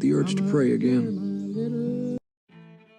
the urge to pray again.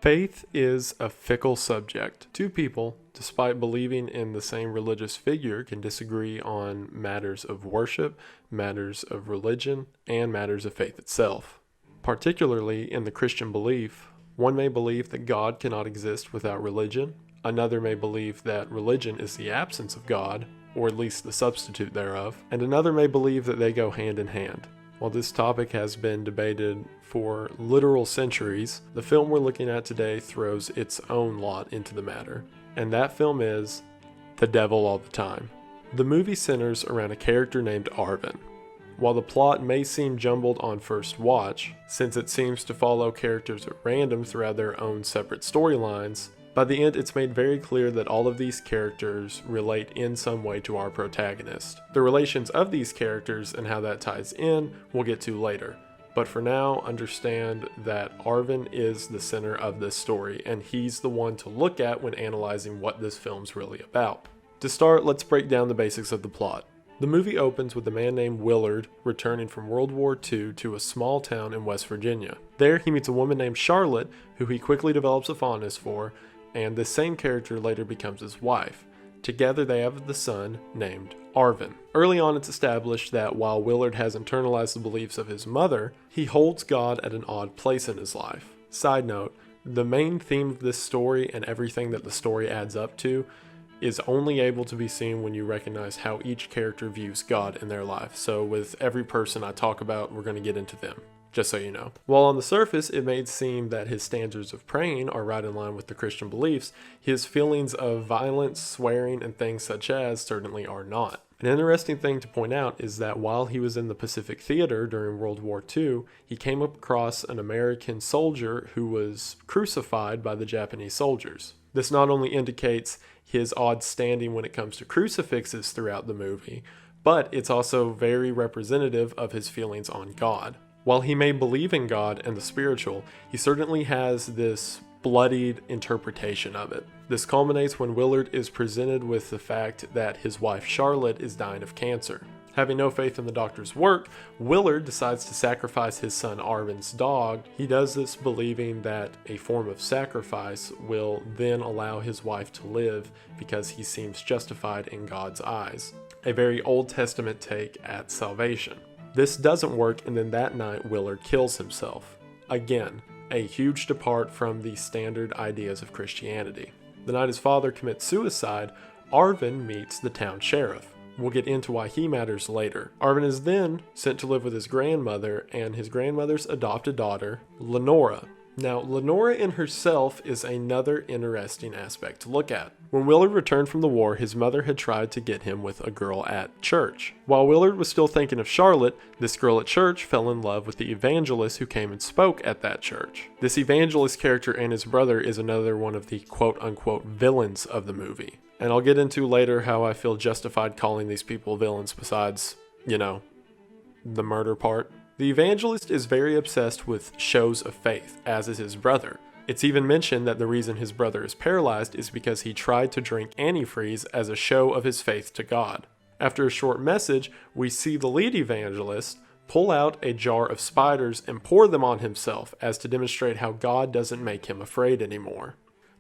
Faith is a fickle subject. Two people, despite believing in the same religious figure, can disagree on matters of worship, matters of religion, and matters of faith itself. Particularly in the Christian belief, one may believe that God cannot exist without religion, another may believe that religion is the absence of God, or at least the substitute thereof, and another may believe that they go hand in hand. While this topic has been debated for literal centuries, the film we're looking at today throws its own lot into the matter, and that film is The Devil All the Time. The movie centers around a character named Arvin. While the plot may seem jumbled on first watch, since it seems to follow characters at random throughout their own separate storylines, by the end it's made very clear that all of these characters relate in some way to our protagonist. The relations of these characters and how that ties in we'll get to later, but for now understand that Arvin is the center of this story and he's the one to look at when analyzing what this film's really about. To start, let's break down the basics of the plot. The movie opens with a man named Willard returning from World War II to a small town in West Virginia. There he meets a woman named Charlotte who he quickly develops a fondness for, and this same character later becomes his wife. Together they have the son named Arvin. Early on it's established that while Willard has internalized the beliefs of his mother, he holds God at an odd place in his life. Side note, the main theme of this story and everything that the story adds up to is only able to be seen when you recognize how each character views God in their life. So with every person I talk about, we're going to get into them, just so you know. While on the surface it may seem that his standards of praying are right in line with the Christian beliefs, his feelings of violence, swearing, and things such as certainly are not. An interesting thing to point out is that while he was in the Pacific Theater during World War II, he came across an American soldier who was crucified by the Japanese soldiers. This not only indicates his odd standing when it comes to crucifixes throughout the movie, but it's also very representative of his feelings on God. While he may believe in God and the spiritual, he certainly has this bloodied interpretation of it. This culminates when Willard is presented with the fact that his wife Charlotte is dying of cancer. Having no faith in the doctor's work, Willard decides to sacrifice his son Arvin's dog. He does this believing that a form of sacrifice will then allow his wife to live because he seems justified in God's eyes. A very Old Testament take at salvation. This doesn't work, and then that night Willard kills himself. Again, a huge depart from the standard ideas of Christianity. The night his father commits suicide, Arvin meets the town sheriff. We'll get into why he matters later. Arvin is then sent to live with his grandmother and his grandmother's adopted daughter, Lenora. Now, Lenora in herself is another interesting aspect to look at. When Willard returned from the war, his mother had tried to get him with a girl at church. While Willard was still thinking of Charlotte, this girl at church fell in love with the evangelist who came and spoke at that church. This evangelist character and his brother is another one of the quote-unquote villains of the movie. And I'll get into later how I feel justified calling these people villains besides, the murder part. The evangelist is very obsessed with shows of faith, as is his brother. It's even mentioned that the reason his brother is paralyzed is because he tried to drink antifreeze as a show of his faith to God. After a short message, we see the lead evangelist pull out a jar of spiders and pour them on himself as to demonstrate how God doesn't make him afraid anymore.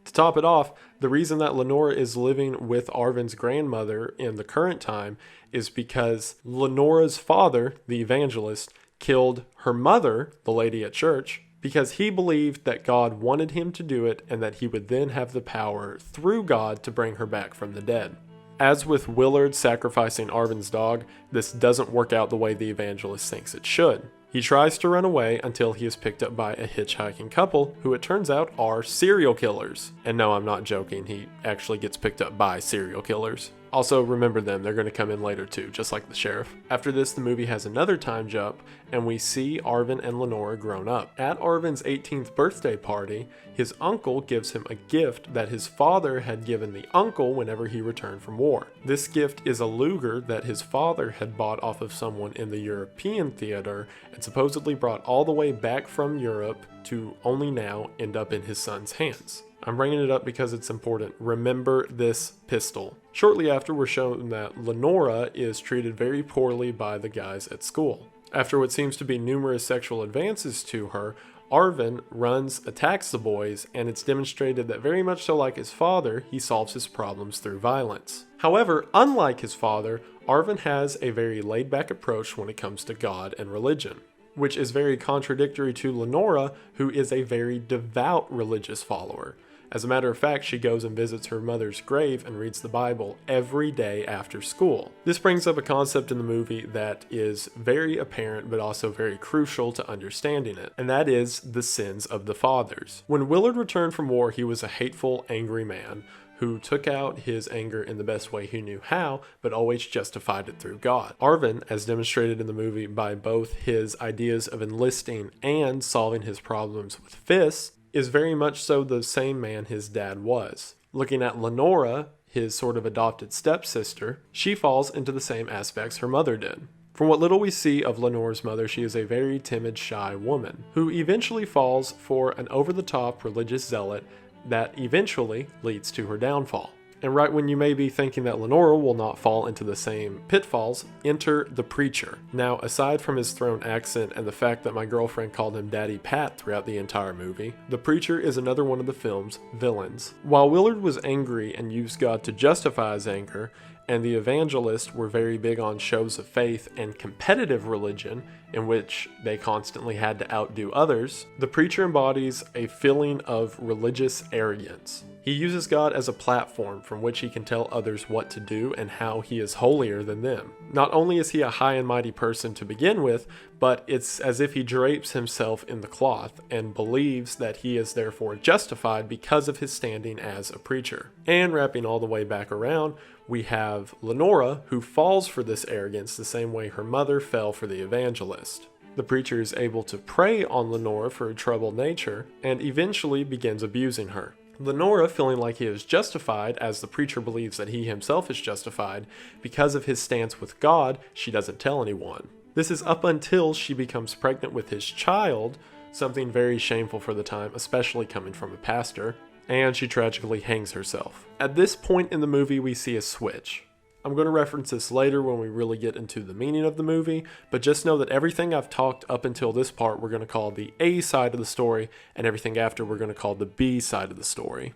To top it off, the reason that Lenora is living with Arvin's grandmother in the current time is because Lenora's father, the evangelist, killed her mother, the lady at church, because he believed that God wanted him to do it and that he would then have the power through God to bring her back from the dead. As with Willard sacrificing Arvin's dog, this doesn't work out the way the evangelist thinks it should. He tries to run away until he is picked up by a hitchhiking couple who it turns out are serial killers. And no, I'm not joking, he actually gets picked up by serial killers. Also, remember them, they're going to come in later too, just like the sheriff. After this, the movie has another time jump, and we see Arvin and Lenora grown up. At Arvin's 18th birthday party, his uncle gives him a gift that his father had given the uncle whenever he returned from war. This gift is a Luger that his father had bought off of someone in the European theater and supposedly brought all the way back from Europe to only now end up in his son's hands. I'm bringing it up because it's important. Remember this pistol. Shortly after, we're shown that Lenora is treated very poorly by the guys at school. After what seems to be numerous sexual advances to her, Arvin attacks the boys, and it's demonstrated that very much so like his father, he solves his problems through violence. However, unlike his father, Arvin has a very laid-back approach when it comes to God and religion, which is very contradictory to Lenora, who is a very devout religious follower. As a matter of fact, she goes and visits her mother's grave and reads the Bible every day after school. This brings up a concept in the movie that is very apparent but also very crucial to understanding it, and that is the sins of the fathers. When Willard returned from war, he was a hateful, angry man who took out his anger in the best way he knew how, but always justified it through God. Arvin, as demonstrated in the movie by both his ideas of enlisting and solving his problems with fists, is very much so the same man his dad was. Looking at Lenora, his sort of adopted stepsister, she falls into the same aspects her mother did. From what little we see of Lenora's mother, she is a very timid, shy woman who eventually falls for an over-the-top religious zealot that eventually leads to her downfall. And right when you may be thinking that Lenora will not fall into the same pitfalls, enter the preacher. Now, aside from his thrown accent and the fact that my girlfriend called him Daddy Pat throughout the entire movie, the preacher is another one of the film's villains. While Willard was angry and used God to justify his anger, and the evangelists were very big on shows of faith and competitive religion in which they constantly had to outdo others, the preacher embodies a feeling of religious arrogance. He uses God as a platform from which he can tell others what to do and how he is holier than them. Not only is he a high and mighty person to begin with, but it's as if he drapes himself in the cloth and believes that he is therefore justified because of his standing as a preacher. And wrapping all the way back around, we have Lenora, who falls for this arrogance the same way her mother fell for the evangelist. The preacher is able to prey on Lenora for her troubled nature and eventually begins abusing her. Lenora, feeling like he is justified, as the preacher believes that he himself is justified, because of his stance with God, she doesn't tell anyone. This is up until she becomes pregnant with his child, something very shameful for the time, especially coming from a pastor, and she tragically hangs herself. At this point in the movie, we see a switch. I'm going to reference this later when we really get into the meaning of the movie, but just know that everything I've talked up until this part we're going to call the A side of the story, and everything after we're going to call the B side of the story.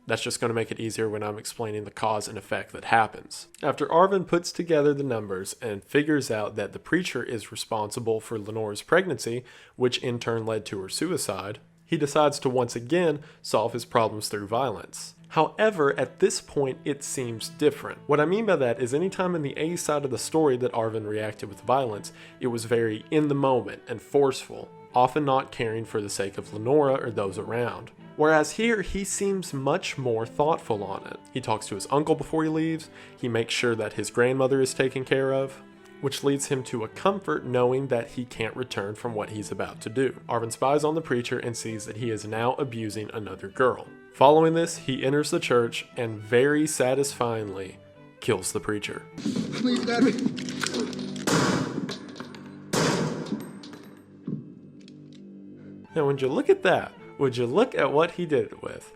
That's just going to make it easier when I'm explaining the cause and effect that happens. After Arvin puts together the numbers and figures out that the preacher is responsible for Lenora's pregnancy, which in turn led to her suicide, he decides to once again solve his problems through violence. However, at this point, it seems different. What I mean by that is anytime in the A side of the story that Arvin reacted with violence, it was very in the moment and forceful, often not caring for the sake of Lenora or those around. Whereas here, he seems much more thoughtful on it. He talks to his uncle before he leaves, he makes sure that his grandmother is taken care of, which leads him to a comfort knowing that he can't return from what he's about to do. Arvin spies on the preacher and sees that he is now abusing another girl. Following this, he enters the church and very satisfyingly kills the preacher. Please, Daddy. Now, would you look at that? Would you look at what he did it with?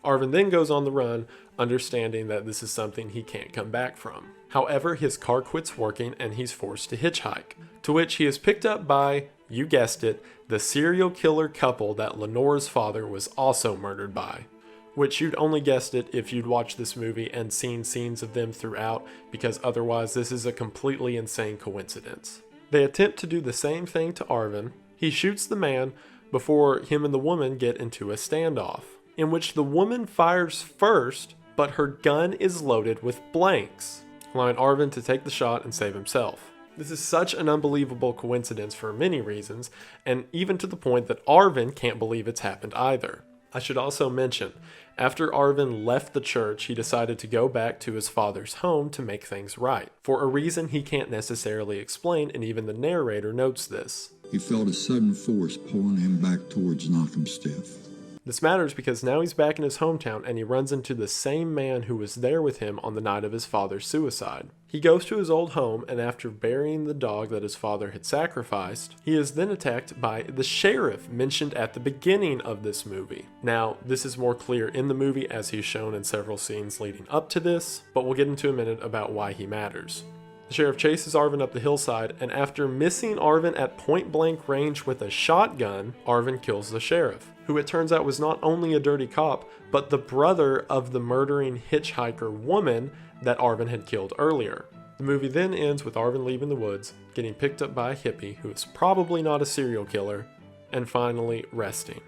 Arvin then goes on the run, understanding that this is something he can't come back from. However, his car quits working and he's forced to hitchhike, to which he is picked up by, you guessed it, the serial killer couple that Lenora's father was also murdered by. Which you'd only guessed it if you'd watched this movie and seen scenes of them throughout, because otherwise this is a completely insane coincidence. They attempt to do the same thing to Arvin. He shoots the man before him and the woman get into a standoff, in which the woman fires first, but her gun is loaded with blanks, allowing Arvin to take the shot and save himself. This is such an unbelievable coincidence for many reasons, and even to the point that Arvin can't believe it's happened either. I should also mention, after Arvin left the church, he decided to go back to his father's home to make things right, for a reason he can't necessarily explain, and even the narrator notes this. He felt a sudden force pulling him back towards Knock'em Stiff. This matters because now he's back in his hometown and he runs into the same man who was there with him on the night of his father's suicide. He goes to his old home, and after burying the dog that his father had sacrificed, he is then attacked by the sheriff mentioned at the beginning of this movie. Now, this is more clear in the movie as he's shown in several scenes leading up to this, but we'll get into a minute about why he matters. The The sheriff chases Arvin up the hillside, and after missing Arvin at point-blank range with a shotgun, Arvin kills the sheriff, who it turns out was not only a dirty cop, but the brother of the murdering hitchhiker woman that Arvin had killed earlier. The movie then ends with Arvin leaving the woods, getting picked up by a hippie who is probably not a serial killer, and finally resting.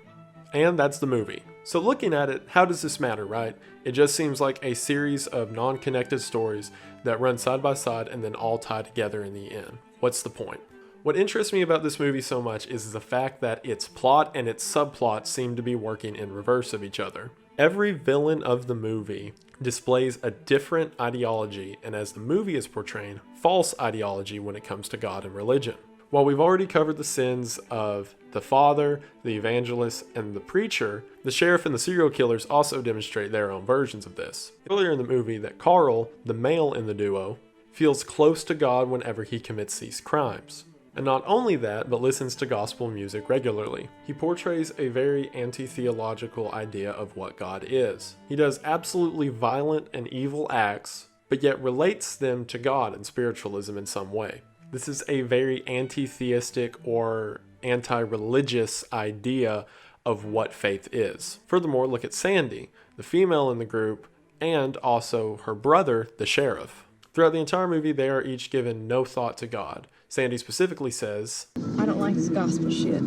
And that's the movie. So looking at it, how does this matter, right? It just seems like a series of non-connected stories that run side by side and then all tie together in the end. What's the point? What interests me about this movie so much is the fact that its plot and its subplot seem to be working in reverse of each other. Every villain of the movie displays a different ideology, and as the movie is portraying, false ideology when it comes to God and religion. While we've already covered the sins of the father, the evangelist, and the preacher, the sheriff and the serial killers also demonstrate their own versions of this. Earlier in the movie, that Carl, the male in the duo, feels close to God whenever he commits these crimes. And not only that, but listens to gospel music regularly. He portrays a very anti-theological idea of what God is. He does absolutely violent and evil acts, but yet relates them to God and spiritualism in some way. This is a very anti-theistic or anti-religious idea of what faith is. Furthermore, look at Sandy, the female in the group, and also her brother, the sheriff. Throughout the entire movie, they are each given no thought to God. Sandy specifically says, "I don't like this gospel shit."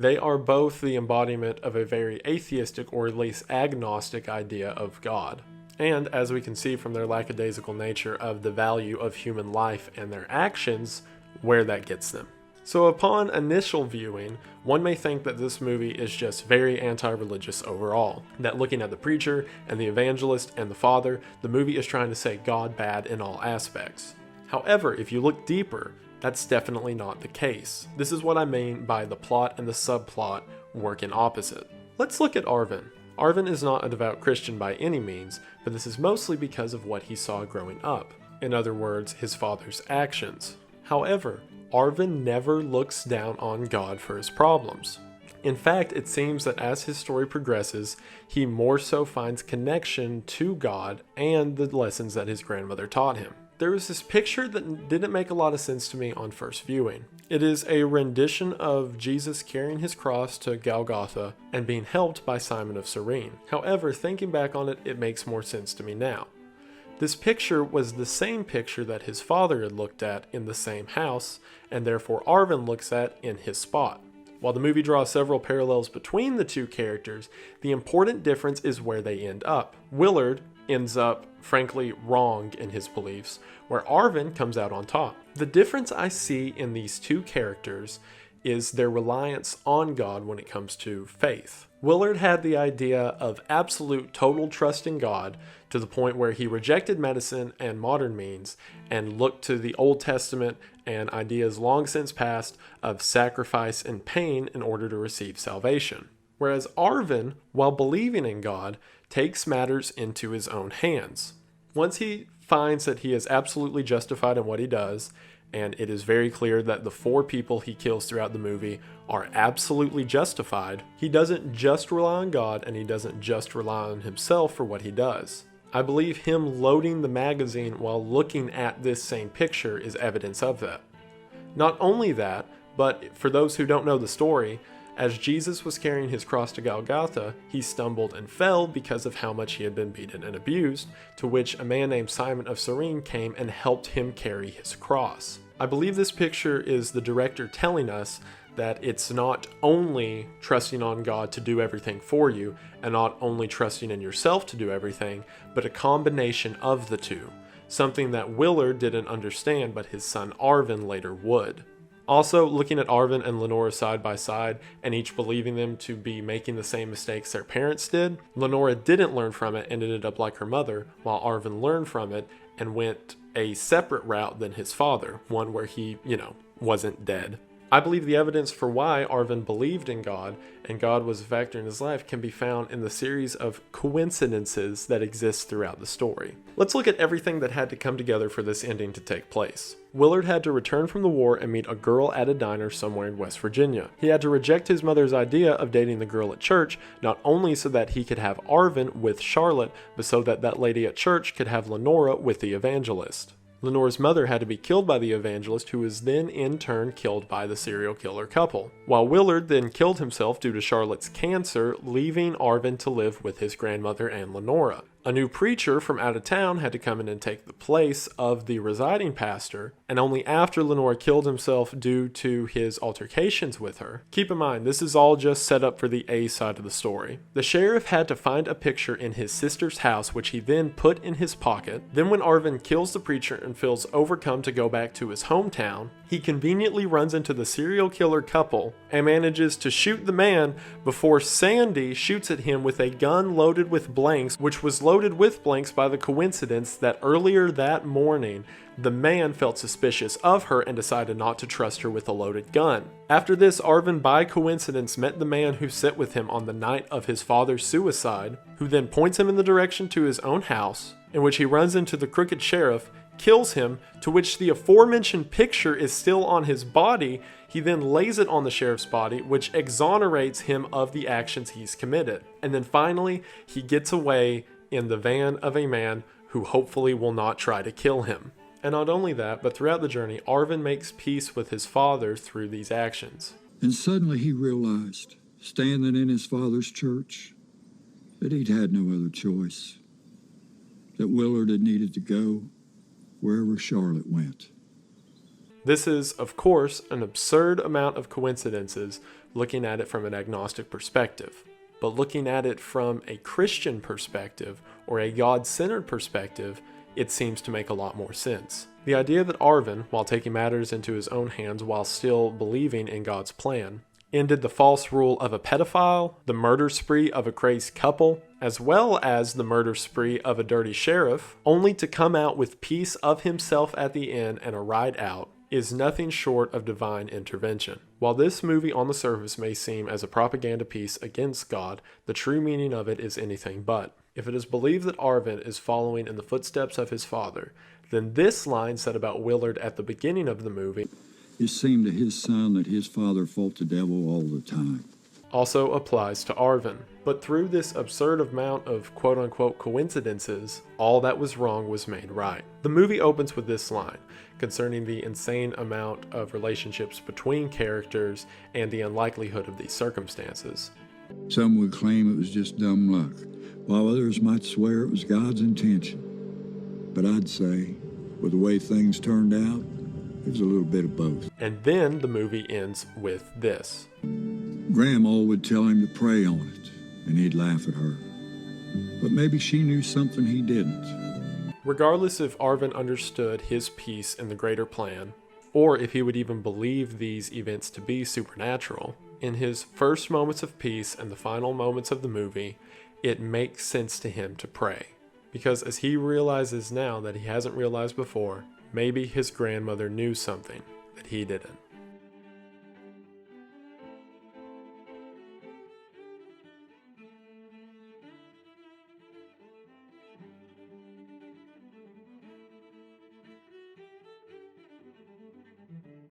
They are both the embodiment of a very atheistic or at least agnostic idea of God. And as we can see from their lackadaisical nature of the value of human life and their actions, where that gets them. So upon initial viewing, one may think that this movie is just very anti-religious overall. That looking at the preacher and the evangelist and the father, the movie is trying to say God bad in all aspects. However, if you look deeper, that's definitely not the case. This is what I mean by the plot and the subplot working opposite. Let's look at Arvin. Arvin is not a devout Christian by any means, but this is mostly because of what he saw growing up. In other words, his father's actions. However, Arvin never looks down on God for his problems. In fact, it seems that as his story progresses, he more so finds connection to God and the lessons that his grandmother taught him. There was this picture that didn't make a lot of sense to me on first viewing. It is a rendition of Jesus carrying his cross to Golgotha and being helped by Simon of Cyrene. However, thinking back on it, it makes more sense to me now. This picture was the same picture that his father had looked at in the same house, and therefore Arvin looks at in his spot. While the movie draws several parallels between the two characters, the important difference is where they end up. Willard ends up, frankly, wrong in his beliefs, where Arvin comes out on top. The difference I see in these two characters is their reliance on God when it comes to faith. Willard had the idea of absolute total trust in God to the point where he rejected medicine and modern means and looked to the Old Testament and ideas long since past of sacrifice and pain in order to receive salvation. Whereas Arvin, while believing in God, takes matters into his own hands. Once he finds that he is absolutely justified in what he does, and it is very clear that the 4 people he kills throughout the movie are absolutely justified, he doesn't just rely on God and he doesn't just rely on himself for what he does. I believe him loading the magazine while looking at this same picture is evidence of that. Not only that, but for those who don't know the story, as Jesus was carrying his cross to Golgotha, he stumbled and fell because of how much he had been beaten and abused, to which a man named Simon of Cyrene came and helped him carry his cross. I believe this picture is the director telling us that it's not only trusting on God to do everything for you, and not only trusting in yourself to do everything, but a combination of the two. Something that Willard didn't understand, but his son Arvin later would. Also, looking at Arvin and Lenora side by side, and each believing them to be making the same mistakes their parents did, Lenora didn't learn from it and ended up like her mother, while Arvin learned from it and went a separate route than his father, one where he, wasn't dead. I believe the evidence for why Arvin believed in God and God was a factor in his life can be found in the series of coincidences that exist throughout the story. Let's look at everything that had to come together for this ending to take place. Willard had to return from the war and meet a girl at a diner somewhere in West Virginia. He had to reject his mother's idea of dating the girl at church, not only so that he could have Arvin with Charlotte, but so that that lady at church could have Lenora with the evangelist. Lenore's mother had to be killed by the evangelist, who was then in turn killed by the serial killer couple, while Willard then killed himself due to Charlotte's cancer, leaving Arvin to live with his grandmother and Lenora. A new preacher from out of town had to come in and take the place of the residing pastor, and only after Lenore killed himself due to his altercations with her. Keep in mind, this is all just set up for the A side of the story. The sheriff had to find a picture in his sister's house, which he then put in his pocket. Then when Arvin kills the preacher and feels overcome to go back to his hometown, he conveniently runs into the serial killer couple and manages to shoot the man before Sandy shoots at him with a gun loaded with blanks, which was loaded with blanks by the coincidence that earlier that morning, the man felt suspicious of her and decided not to trust her with a loaded gun. After this, Arvin by coincidence met the man who sat with him on the night of his father's suicide, who then points him in the direction to his own house, in which he runs into the crooked sheriff, kills him, to which the aforementioned picture is still on his body. He then lays it on the sheriff's body, which exonerates him of the actions he's committed. And then finally, he gets away in the van of a man who hopefully will not try to kill him. And not only that, but throughout the journey, Arvin makes peace with his father through these actions. And suddenly he realized, standing in his father's church, that he'd had no other choice, that Willard had needed to go wherever Charlotte went. This is, of course, an absurd amount of coincidences looking at it from an agnostic perspective. But looking at it from a Christian perspective or a God-centered perspective, it seems to make a lot more sense. The idea that Arvin, while taking matters into his own hands while still believing in God's plan, ended the false rule of a pedophile, the murder spree of a crazed couple, as well as the murder spree of a dirty sheriff, only to come out with peace of himself at the end and a ride out, is nothing short of divine intervention. While this movie on the surface may seem as a propaganda piece against God, the true meaning of it is anything but. If it is believed that Arvin is following in the footsteps of his father, then this line said about Willard at the beginning of the movie, It seemed to his son that his father fought the devil all the time. also applies to Arvin. But through this absurd amount of quote-unquote coincidences, all that was wrong was made right. The movie opens with this line, concerning the insane amount of relationships between characters and the unlikelihood of these circumstances. Some would claim it was just dumb luck, while others might swear it was God's intention. But I'd say, with the way things turned out, it was a little bit of both. And then the movie ends with this. Grandma would tell him to pray on it, and he'd laugh at her. But maybe she knew something he didn't. Regardless if Arvin understood his piece in the greater plan, or if he would even believe these events to be supernatural, in his first moments of peace and the final moments of the movie, it makes sense to him to pray. Because as he realizes now that he hasn't realized before, maybe his grandmother knew something that he didn't.